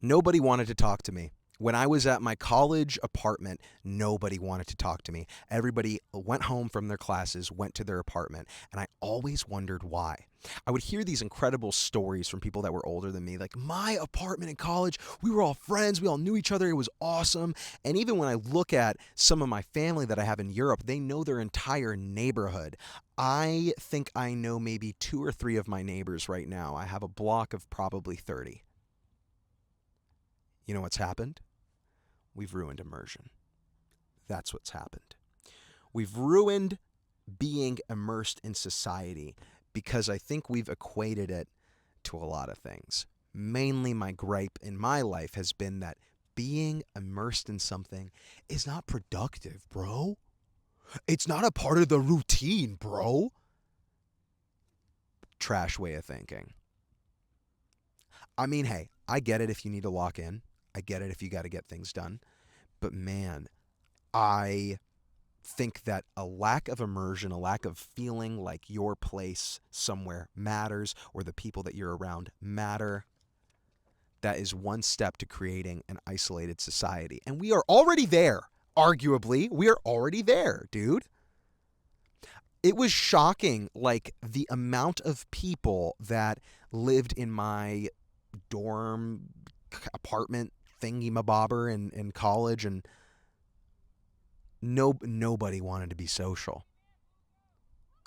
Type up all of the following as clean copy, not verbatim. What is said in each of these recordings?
Nobody wanted to talk to me. When I was at my college apartment, nobody wanted to talk to me. Everybody went home from their classes, went to their apartment, and I always wondered why. I would hear these incredible stories from people that were older than me, like my apartment in college, we were all friends, we all knew each other, it was awesome. And even when I look at some of my family that I have in Europe, they know their entire neighborhood. I think I know maybe two or three of my neighbors right now. I have a block of probably 30. You know what's happened? We've ruined immersion. That's what's happened. We've ruined being immersed in society because I think we've equated it to a lot of things. Mainly, my gripe in my life has been that being immersed in something is not productive, bro. It's not a part of the routine, bro. Trash way of thinking. I mean, hey, I get it if you need to lock in. I get it if you got to get things done. But man, I think that a lack of immersion, a lack of feeling like your place somewhere matters or the people that you're around matter, that is one step to creating an isolated society. And we are already there. Arguably, we are already there, dude. It was shocking, like the amount of people that lived in my dorm apartment thingy mabobber in college, and nobody wanted to be social,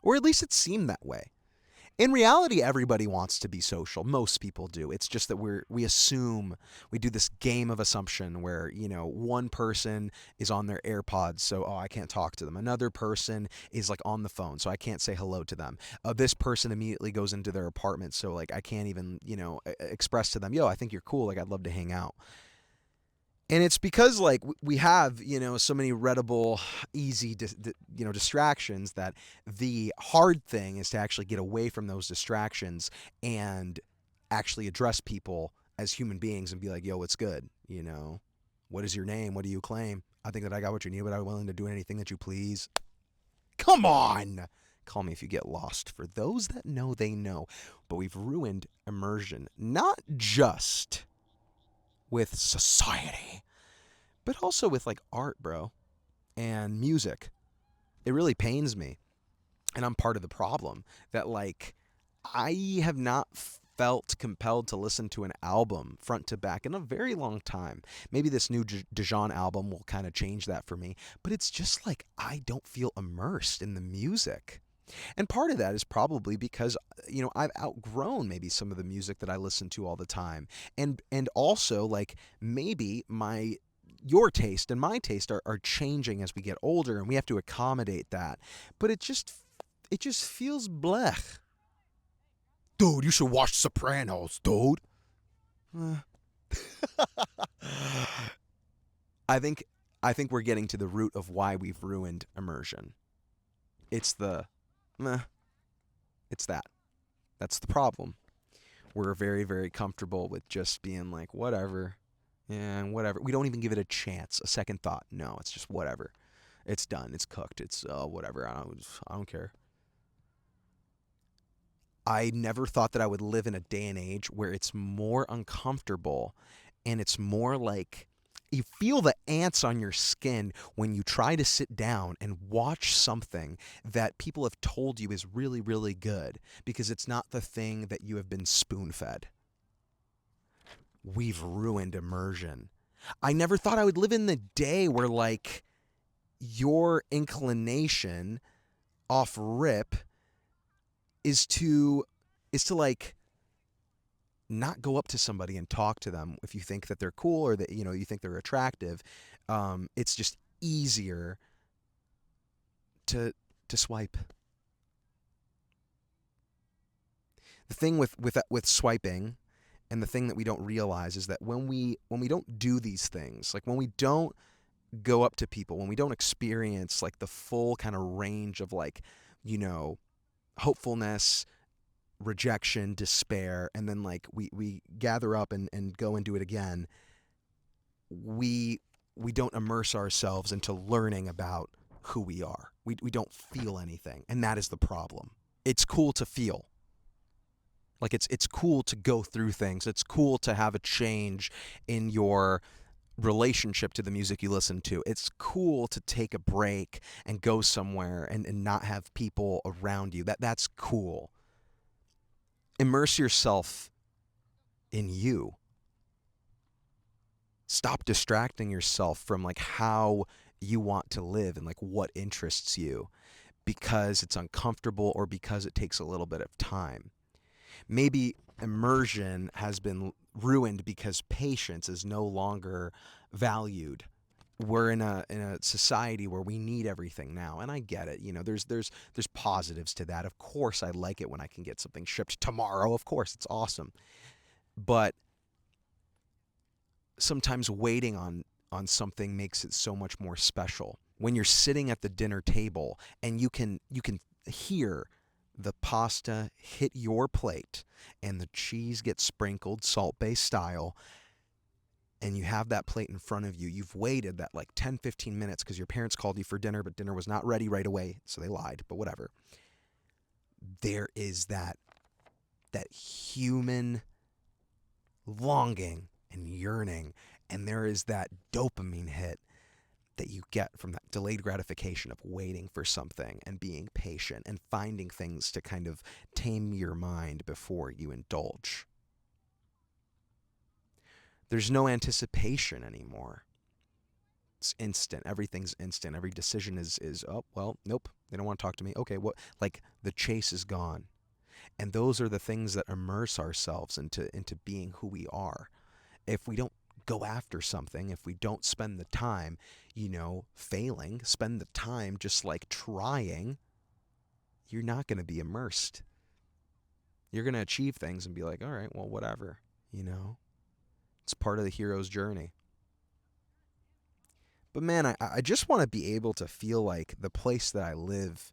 or at least it seemed that way. In reality, everybody wants to be social. Most people do. It's just that we assume, we do this game of assumption where, one person is on their AirPods, so I can't talk to them. Another person is like on the phone, so I can't say hello to them. This person immediately goes into their apartment, so like I can't even, express to them, yo, I think you're cool, like I'd love to hang out. And it's because like we have so many readable easy distractions, that the hard thing is to actually get away from those distractions and actually address people as human beings and be like, yo, what's good, what is your name, what do you claim? I think that I got what you need, but I'm willing to do anything that you please. Come on, call me if you get lost. For those that know, they know. But we've ruined immersion, not just with society, but also with like art, bro, and music. It really pains me, and I'm part of the problem, that like I have not felt compelled to listen to an album front to back in a very long time. Maybe this new Dijon album will kind of change that for me, but it's just like I don't feel immersed in the music. And part of that is probably because I've outgrown maybe some of the music that I listen to all the time. And also like maybe my your taste and my taste are changing as we get older, and we have to accommodate that. But it just feels blech. Dude, you should watch Sopranos, dude. I think I think we're getting to the root of why we've ruined immersion. It's the meh, it's that. That's the problem. We're very, very comfortable with just being like, whatever. Yeah, whatever. We don't even give it a chance, a second thought. No, it's just whatever. It's done. It's cooked. It's whatever. I don't care. I never thought that I would live in a day and age where it's more uncomfortable, and it's more like you feel the ants on your skin when you try to sit down and watch something that people have told you is really, really good, because it's not the thing that you have been spoon fed. We've ruined immersion. I never thought I would live in the day where like your inclination off rip is to like not go up to somebody and talk to them if you think that they're cool, or that you think they're attractive. It's just easier to swipe. The thing with swiping, and the thing that we don't realize, is that when we don't do these things, like when we don't go up to people, when we don't experience like the full kind of range of like, you know, hopefulness, rejection, despair, and then like we gather up and go and do it again, we we don't immerse ourselves into learning about who we are. We don't feel anything, and that is the problem. It's cool to feel. Like it's cool to go through things. It's cool to have a change in your relationship to the music you listen to. It's cool to take a break and go somewhere and not have people around you. That's cool. Immerse yourself in you. Stop distracting yourself from like how you want to live and like what interests you because it's uncomfortable or because it takes a little bit of time. Maybe immersion has been ruined because patience is no longer valued. We're in a society where we need everything now, and I get it. You know, there's positives to that. Of course, I like it when I can get something shipped tomorrow. Of course, it's awesome. But sometimes waiting on something makes it so much more special. When you're sitting at the dinner table and you can hear the pasta hit your plate and the cheese gets sprinkled salt-based style and you have that plate in front of you. You've waited that like 10, 15 minutes because your parents called you for dinner, but dinner was not ready right away, so they lied, but whatever. There is that human longing and yearning, and there is that dopamine hit that you get from that delayed gratification of waiting for something and being patient and finding things to kind of tame your mind before you indulge. There's no anticipation anymore. It's instant. Everything's instant. Every decision is oh, well, nope. They don't want to talk to me. Okay, what like the chase is gone. And those are the things that immerse ourselves into being who we are. If we don't go after something, if we don't spend the time, failing, spend the time just like trying, you're not going to be immersed. You're going to achieve things and be like, all right, well, whatever, you know? It's part of the hero's journey. But man, I just want to be able to feel like the place that I live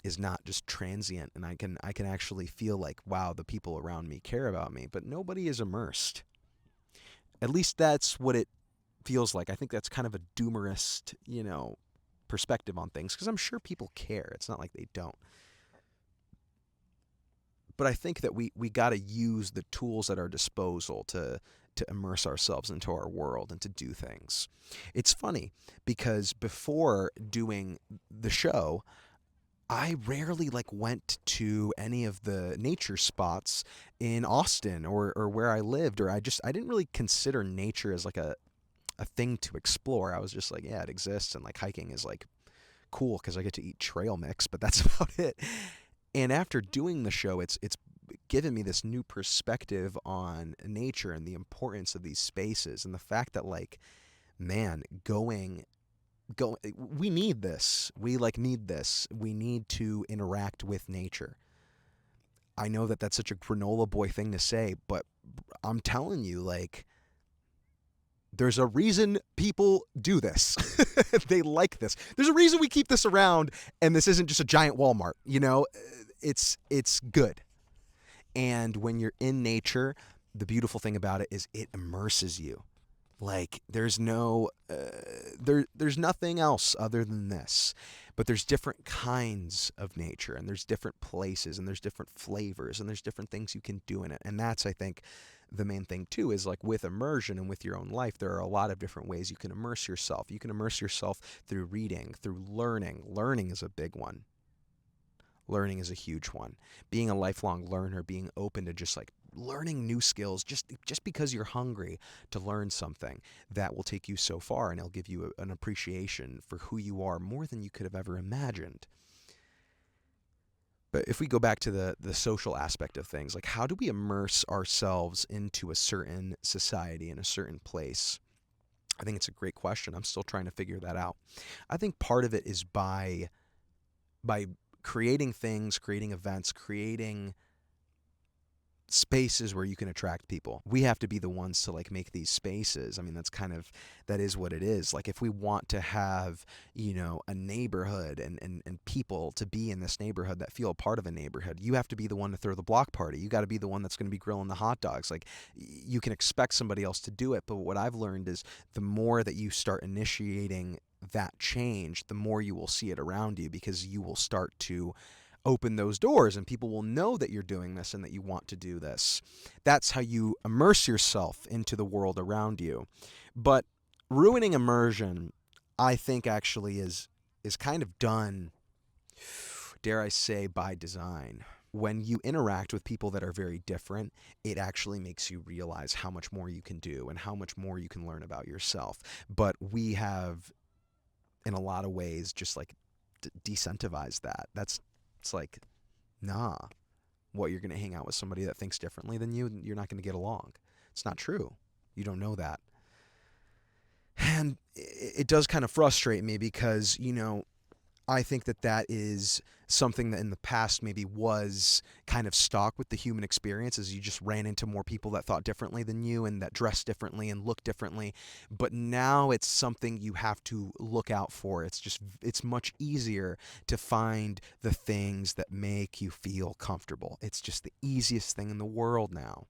is not just transient and I can actually feel like, wow, the people around me care about me, but nobody is immersed. At least that's what it feels like. I think that's kind of a doomerist, perspective on things because I'm sure people care. It's not like they don't. But I think that we got to use the tools at our disposal to immerse ourselves into our world and to do things. It's funny because before doing the show, I rarely like went to any of the nature spots in Austin or where I lived, or I didn't really consider nature as like a thing to explore. I was just like, yeah, it exists, and like hiking is like cool because I get to eat trail mix, but that's about it. And after doing the show, it's given me this new perspective on nature and the importance of these spaces and the fact that like, man, we need this. We like need this. We need to interact with nature. I know that that's such a granola boy thing to say, but I'm telling you, like, there's a reason people do this. They like this. There's a reason we keep this around, and this isn't just a giant Walmart. It's good. And when you're in nature, the beautiful thing about it is it immerses you. Like there's there's nothing else other than this. But there's different kinds of nature, and there's different places, and there's different flavors, and there's different things you can do in it. And that's, I think, the main thing too, is like with immersion and with your own life, there are a lot of different ways you can immerse yourself. You can immerse yourself through reading, through learning. Learning is a big one. Learning is a huge one. Being a lifelong learner, being open to just like learning new skills, just because you're hungry to learn something, that will take you so far, and it'll give you an appreciation for who you are more than you could have ever imagined. But if we go back to the social aspect of things, like how do we immerse ourselves into a certain society in a certain place? I think it's a great question. I'm still trying to figure that out. I think part of it is by creating things, creating events, creating spaces where you can attract people. We have to be the ones to like make these spaces. I mean, that is what it is. Like if we want to have, a neighborhood and people to be in this neighborhood that feel a part of a neighborhood, you have to be the one to throw the block party. You got to be the one that's going to be grilling the hot dogs. Like you can expect somebody else to do it, but what I've learned is the more that you start initiating that change, the more you will see it around you because you will start to open those doors and people will know that you're doing this and that you want to do this. That's how you immerse yourself into the world around you. But ruining immersion, I think actually is kind of done, dare I say, by design. When you interact with people that are very different, it actually makes you realize how much more you can do and how much more you can learn about yourself. But we have, in a lot of ways, just like decentivized that. It's like, nah, what, you're going to hang out with somebody that thinks differently than you, you're not going to get along. It's not true. You don't know that. And it does kind of frustrate me because, I think that that is something that in the past maybe was kind of stock with the human experience, as you just ran into more people that thought differently than you and that dressed differently and looked differently. But now it's something you have to look out for. It's much easier to find the things that make you feel comfortable. It's just the easiest thing in the world now.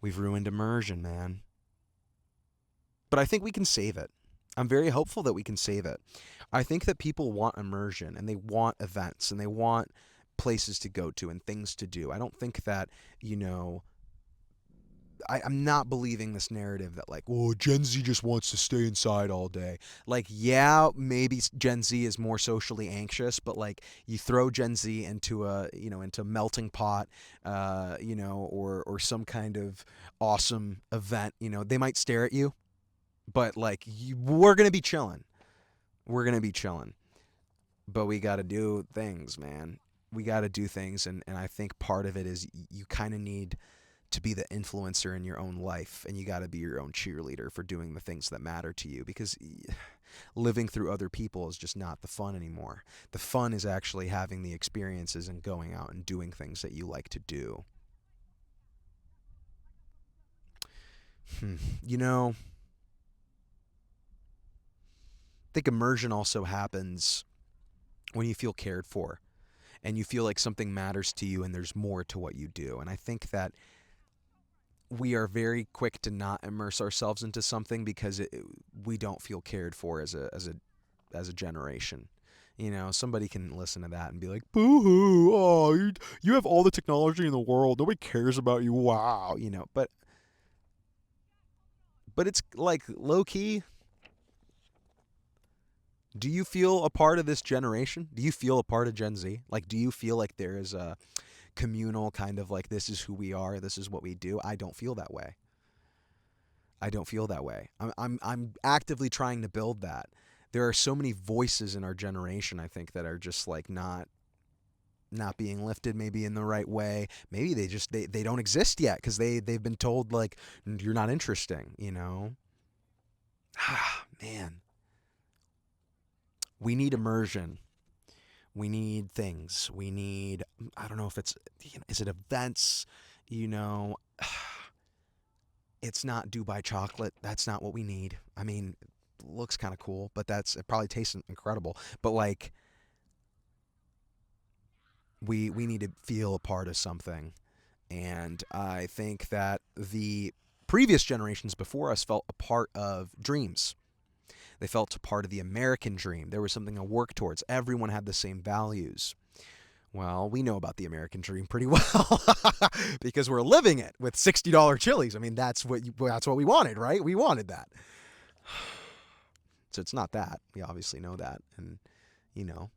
We've ruined immersion, man. But I think we can save it. I'm very hopeful that we can save it. I think that people want immersion and they want events and they want places to go to and things to do. I don't think that, you know, I'm not believing this narrative that, like, oh, Gen Z just wants to stay inside all day. Like, yeah, maybe Gen Z is more socially anxious, but like, you throw Gen Z into into melting pot, or some kind of awesome event, they might stare at you, but like, we're gonna be chilling. We're gonna be chilling. But we got to do things, man. We got to do things, and I think part of it is you kind of need to be the influencer in your own life, and you got to be your own cheerleader for doing the things that matter to you, because living through other people is just not the fun anymore. The fun is actually having the experiences and going out and doing things that you like to do. You know, I think immersion also happens when you feel cared for and you feel like something matters to you and there's more to what you do. And I think that we are very quick to not immerse ourselves into something because we don't feel cared for as a generation. Somebody can listen to that and be like, "Boo hoo! Oh, you have all the technology in the world. Nobody cares about you. Wow!" But it's like low key. Do you feel a part of this generation? Do you feel a part of Gen Z? Like, do you feel like there is a communal kind of like, this is who we are, this is what we do? I don't feel that way. I don't feel that way. I'm actively trying to build that. There are so many voices in our generation, I think, that are just like not being lifted maybe in the right way. Maybe they don't exist yet because they've been told, like, you're not interesting. Ah, man. We need immersion. We need things. We need, I don't know if it's, is it events? You know, it's not Dubai chocolate. That's not what we need. I mean, it looks kind of cool, but it probably tastes incredible. But like, we need to feel a part of something. And I think that the previous generations before us felt a part of dreams. They felt a part of the American dream. There was something to work towards. Everyone had the same values. Well, we know about the American dream pretty well because we're living it with $60 chilies. I mean, that's what we wanted, right? We wanted that. So it's not that. We obviously know that, and you know,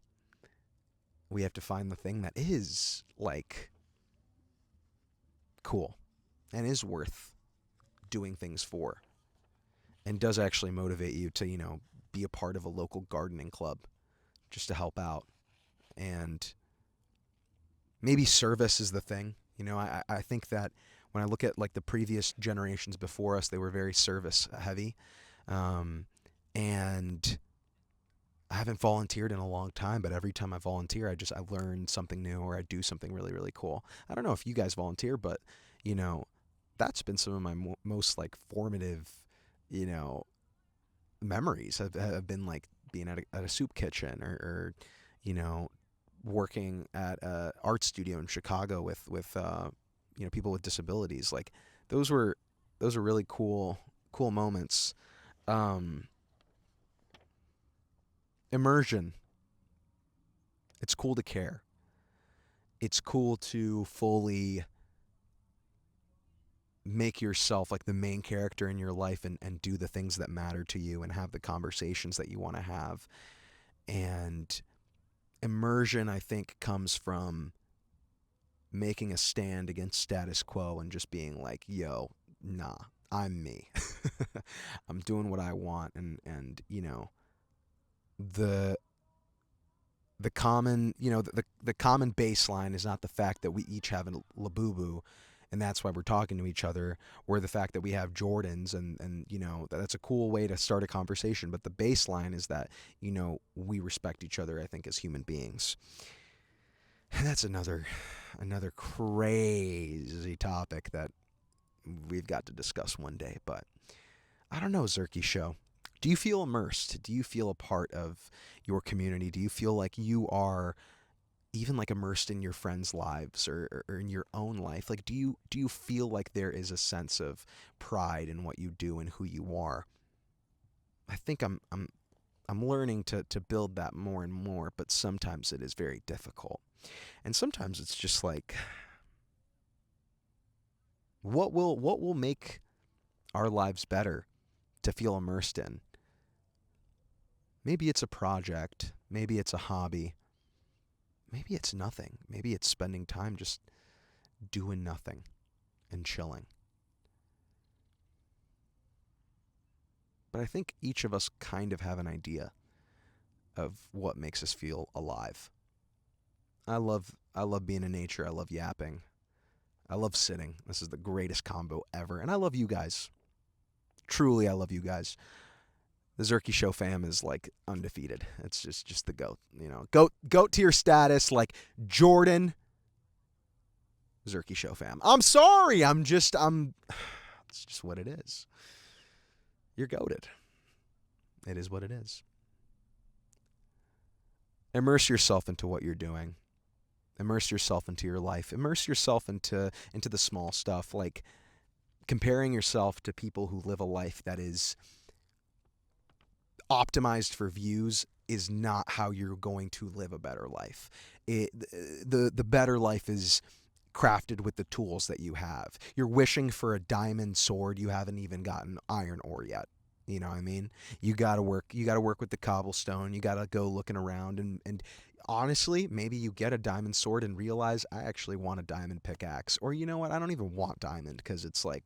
we have to find the thing that is like cool and is worth doing things for, and does actually motivate you to, be a part of a local gardening club just to help out. And maybe service is the thing. I think that when I look at like the previous generations before us, they were very service heavy. And I haven't volunteered in a long time, but every time I volunteer, I learn something new or I do something really, really cool. I don't know if you guys volunteer, but you know, that's been some of my most like formative, you know, memories have been like being at a soup kitchen or you know, working at a art studio in Chicago with people with disabilities. Like those were really cool moments. Um, Immersion. It's cool to care. It's cool to fully make yourself like the main character in your life and do the things that matter to you and have the conversations that you want to have. And immersion, I think, comes from making a stand against status quo and just being like, yo, nah, I'm me. I'm doing what I want. And you know, the the common, the common baseline is not the fact that we each have a Labubu and that's why we're talking to each other, or the fact that we have Jordans, and that's a cool way to start a conversation. But the baseline is that, we respect each other, I think, as human beings. And that's another crazy topic that we've got to discuss one day. But I don't know, Zerky Show. Do you feel immersed? Do you feel a part of your community? Do you feel like you are even like immersed in your friends' lives, or in your own life? Like, do you feel like there is a sense of pride in what you do and who you are? I think I'm learning to build that more and more, but sometimes it is very difficult. And sometimes it's just like, what will make our lives better to feel immersed in? Maybe it's a project, maybe it's a hobby, maybe it's nothing. Maybe it's spending time just doing nothing and chilling. But I think each of us kind of have an idea of what makes us feel alive. I love being in nature. I love yapping. I love sitting. This is the greatest combo ever. And I love you guys. Truly, I love you guys. The Zerky Show fam is like undefeated. It's just the GOAT. GOAT tier status, like Jordan. Zerky Show fam. I'm sorry. It's just what it is. You're goated. It is what it is. Immerse yourself into what you're doing. Immerse yourself into your life. Immerse yourself into the small stuff, like comparing yourself to people who live a life that is optimized for views is not how you're going to live a better life. The better life is crafted with the tools that you have. You're wishing for a diamond sword, you haven't even gotten iron ore yet. You know what I mean? You gotta work with the cobblestone, you gotta go looking around, and honestly, maybe you get a diamond sword and realize, I actually want a diamond pickaxe. Or you know what, I don't even want diamond, because it's like,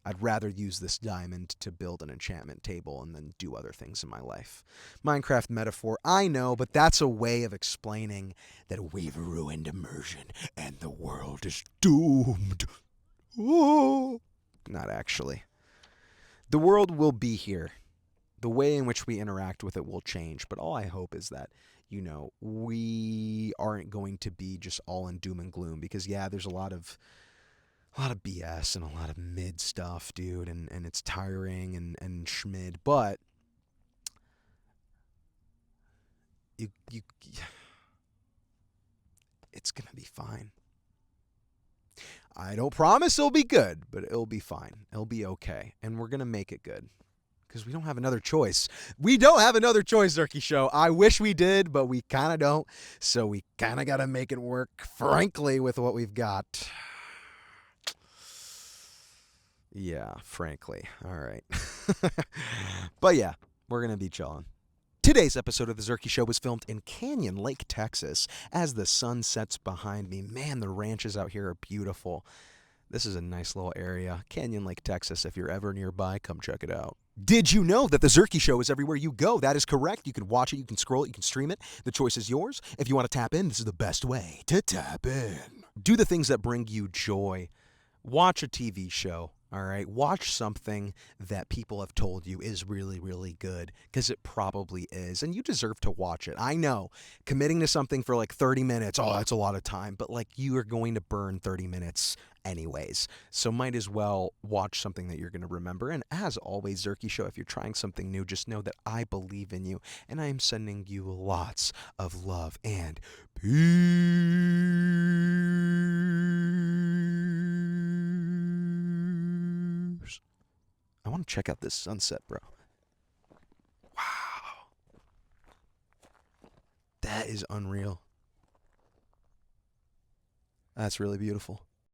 I'd rather use this diamond to build an enchantment table and then do other things in my life. Minecraft metaphor, I know, but that's a way of explaining that we've ruined immersion and the world is doomed. Oh. Not actually. The world will be here. The way in which we interact with it will change, but all I hope is that, we aren't going to be just all in doom and gloom, because yeah, there's a lot of BS and a lot of mid stuff, dude, and it's tiring and schmid, but you it's gonna be fine. I don't promise it'll be good, but it'll be fine. It'll be okay, and we're gonna make it good, because we don't have another choice. We don't have another choice, Zerky Show. I wish we did, but we kind of don't, so we kind of gotta make it work, frankly, with what we've got. Yeah, frankly. All right. But yeah, we're going to be chilling. Today's episode of The Zerky Show was filmed in Canyon Lake, Texas, as the sun sets behind me. Man, the ranches out here are beautiful. This is a nice little area. Canyon Lake, Texas. If you're ever nearby, come check it out. Did you know that The Zerky Show is everywhere you go? That is correct. You can watch it, you can scroll it, you can stream it. The choice is yours. If you want to tap in, this is the best way to tap in. Do the things that bring you joy. Watch a TV show. All right, watch something that people have told you is really, really good, because it probably is, and you deserve to watch it. I know, committing to something for like 30 minutes, oh, that's a lot of time, but like, you are going to burn 30 minutes anyways, so might as well watch something that you're going to remember. And as always, Zerky Show, if you're trying something new, just know that I believe in you, and I am sending you lots of love and peace. I want to check out this sunset, bro. Wow. That is unreal. That's really beautiful.